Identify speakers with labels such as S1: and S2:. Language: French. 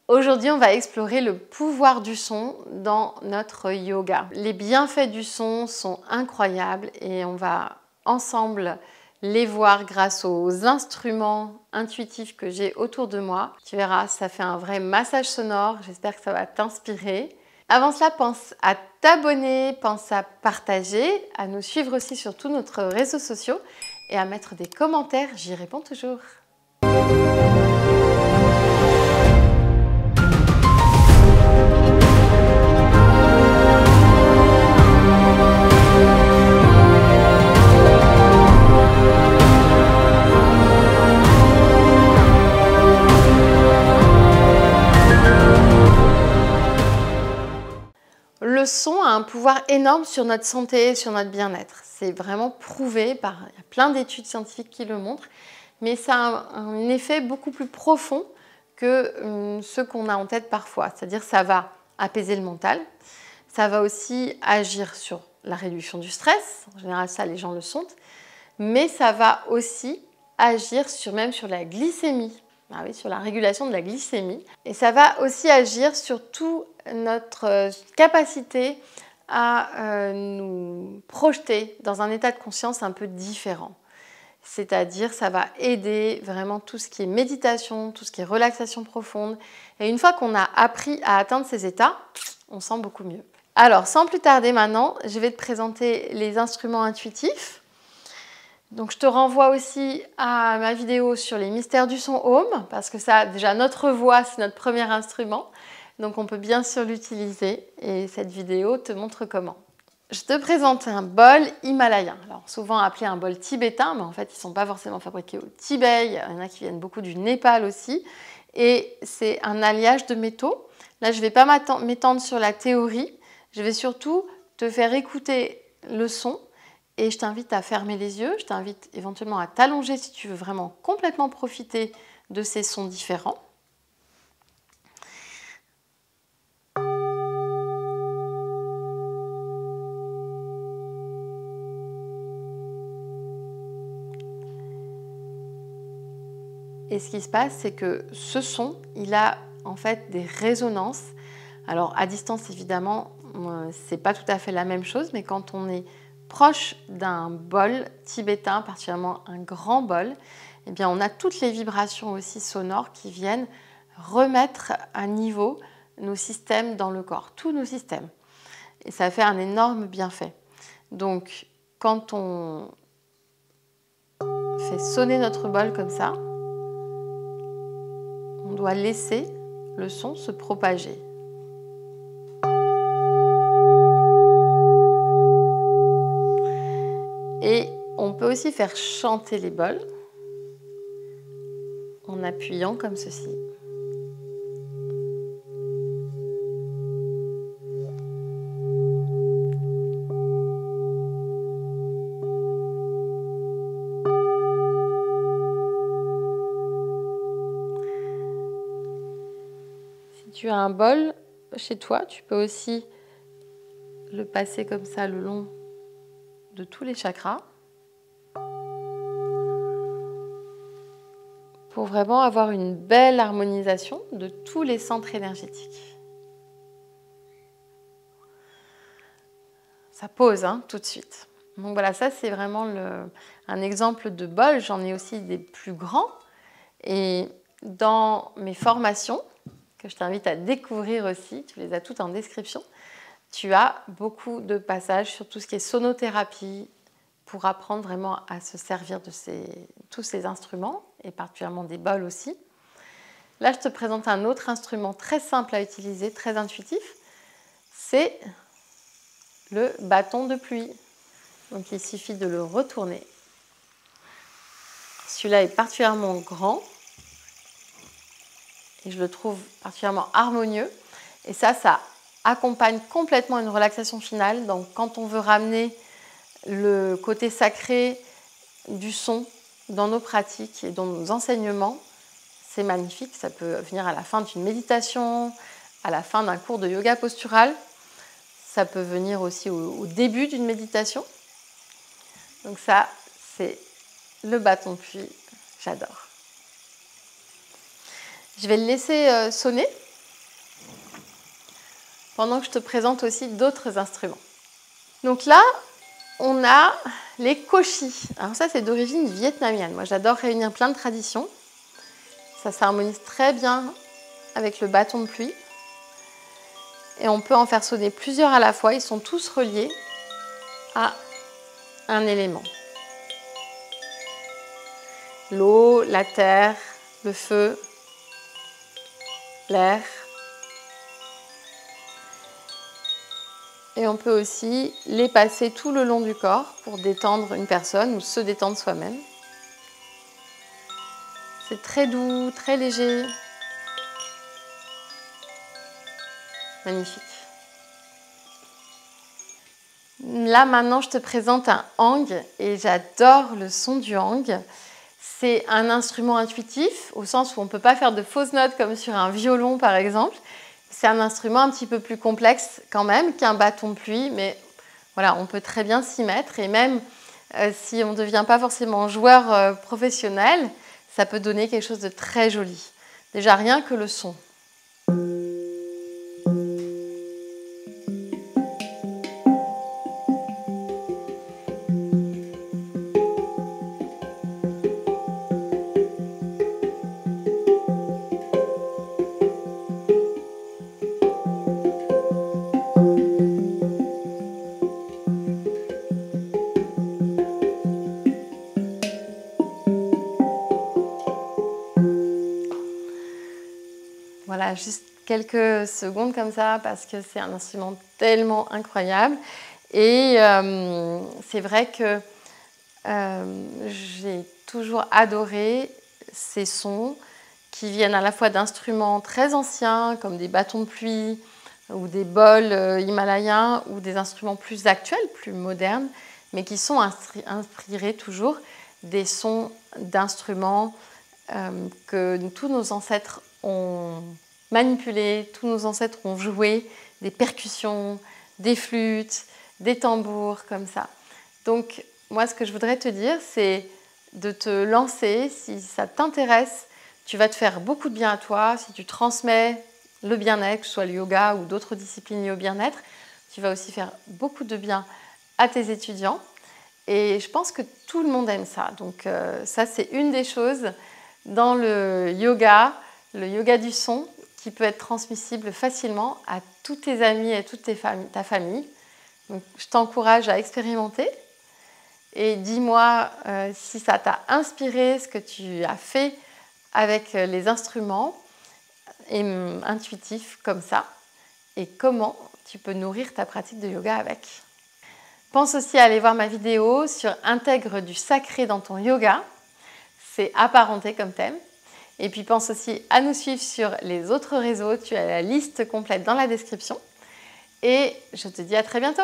S1: Aujourd'hui, on va explorer le pouvoir du son dans notre yoga. Les bienfaits du son sont incroyables et on va ensemble les voir grâce aux instruments intuitifs que j'ai autour de moi. Tu verras, ça fait un vrai massage sonore. J'espère que ça va t'inspirer. Avant cela, pense à t'abonner, pense à partager, à nous suivre aussi sur tous nos réseaux sociaux et à mettre des commentaires. J'y réponds toujours. Le son a un pouvoir énorme sur notre santé et sur notre bien-être. C'est vraiment prouvé, il y a plein d'études scientifiques qui le montrent, mais ça a un effet beaucoup plus profond que ce qu'on a en tête parfois. C'est-à-dire que ça va apaiser le mental, ça va aussi agir sur la réduction du stress, en général ça les gens le sentent, mais ça va aussi agir même sur la glycémie. Ah oui, sur la régulation de la glycémie. Et ça va aussi agir sur toute notre capacité à nous projeter dans un état de conscience un peu différent. C'est-à-dire, ça va aider vraiment tout ce qui est méditation, tout ce qui est relaxation profonde. Et une fois qu'on a appris à atteindre ces états, on sent beaucoup mieux. Alors, sans plus tarder maintenant, je vais te présenter les instruments intuitifs. Donc je te renvoie aussi à ma vidéo sur les mystères du son Home, parce que ça, déjà notre voix, c'est notre premier instrument. Donc on peut bien sûr l'utiliser et cette vidéo te montre comment. Je te présente un bol himalayen, alors souvent appelé un bol tibétain, mais en fait ils ne sont pas forcément fabriqués au Tibet, il y en a qui viennent beaucoup du Népal aussi. Et c'est un alliage de métaux. Là je ne vais pas m'étendre sur la théorie, je vais surtout te faire écouter le son. Et je t'invite à fermer les yeux, je t'invite éventuellement à t'allonger si tu veux vraiment complètement profiter de ces sons différents. Et ce qui se passe, c'est que ce son, il a en fait des résonances. Alors à distance, évidemment, c'est pas tout à fait la même chose, mais quand on est proche d'un bol tibétain, particulièrement un grand bol, eh bien on a toutes les vibrations aussi sonores qui viennent remettre à niveau nos systèmes dans le corps, tous nos systèmes. Et ça fait un énorme bienfait. Donc quand on fait sonner notre bol comme ça, on doit laisser le son se propager. Et on peut aussi faire chanter les bols en appuyant comme ceci. Si tu as un bol chez toi, tu peux aussi le passer comme ça le long de tous les chakras pour vraiment avoir une belle harmonisation de tous les centres énergétiques. Ça pose tout de suite. Donc voilà, ça c'est vraiment un exemple de bol. J'en ai aussi des plus grands. Et dans mes formations, que je t'invite à découvrir aussi, tu les as toutes en description, tu as beaucoup de passages sur tout ce qui est sonothérapie pour apprendre vraiment à se servir de tous ces instruments et particulièrement des bols aussi. Là, je te présente un autre instrument très simple à utiliser, très intuitif. C'est le bâton de pluie. Donc, il suffit de le retourner. Celui-là est particulièrement grand et je le trouve particulièrement harmonieux. Et ça accompagne complètement une relaxation finale. Donc, quand on veut ramener le côté sacré du son dans nos pratiques et dans nos enseignements, c'est magnifique. Ça peut venir à la fin d'une méditation, à la fin d'un cours de yoga postural. Ça peut venir aussi au début d'une méditation. Donc ça, c'est le bâton de pluie. J'adore. Je vais le laisser sonner pendant que je te présente aussi d'autres instruments. Donc là, on a les koshi. Alors ça, c'est d'origine vietnamienne. Moi, j'adore réunir plein de traditions. Ça s'harmonise très bien avec le bâton de pluie. Et on peut en faire sonner plusieurs à la fois. Ils sont tous reliés à un élément. L'eau, la terre, le feu, l'air. Et on peut aussi les passer tout le long du corps pour détendre une personne ou se détendre soi-même. C'est très doux, très léger. Magnifique. Là, maintenant, je te présente un hang et j'adore le son du hang. C'est un instrument intuitif, au sens où on ne peut pas faire de fausses notes comme sur un violon, par exemple. C'est un instrument un petit peu plus complexe quand même qu'un bâton de pluie, mais voilà, on peut très bien s'y mettre. Et même si on ne devient pas forcément joueur professionnel, ça peut donner quelque chose de très joli. Déjà, rien que le son. Voilà, juste quelques secondes comme ça parce que c'est un instrument tellement incroyable. Et c'est vrai que j'ai toujours adoré ces sons qui viennent à la fois d'instruments très anciens comme des bâtons de pluie ou des bols himalayens ou des instruments plus actuels, plus modernes, mais qui sont inspirés toujours des sons d'instruments que tous nos ancêtres ont manipulés, tous nos ancêtres ont joué, des percussions, des flûtes, des tambours, comme ça. Donc, moi, ce que je voudrais te dire, c'est de te lancer. Si ça t'intéresse, tu vas te faire beaucoup de bien à toi. Si tu transmets le bien-être, que ce soit le yoga ou d'autres disciplines liées au bien-être, tu vas aussi faire beaucoup de bien à tes étudiants. Et je pense que tout le monde aime ça. Donc, ça, c'est une des choses dans le yoga du son, qui peut être transmissible facilement à tous tes amis et toute ta famille. Donc, je t'encourage à expérimenter et dis-moi si ça t'a inspiré, ce que tu as fait avec les instruments intuitifs comme ça et comment tu peux nourrir ta pratique de yoga avec. Pense aussi à aller voir ma vidéo sur intègre du sacré dans ton yoga. C'est apparenté comme thème. Et puis pense aussi à nous suivre sur les autres réseaux. Tu as la liste complète dans la description. Et je te dis à très bientôt.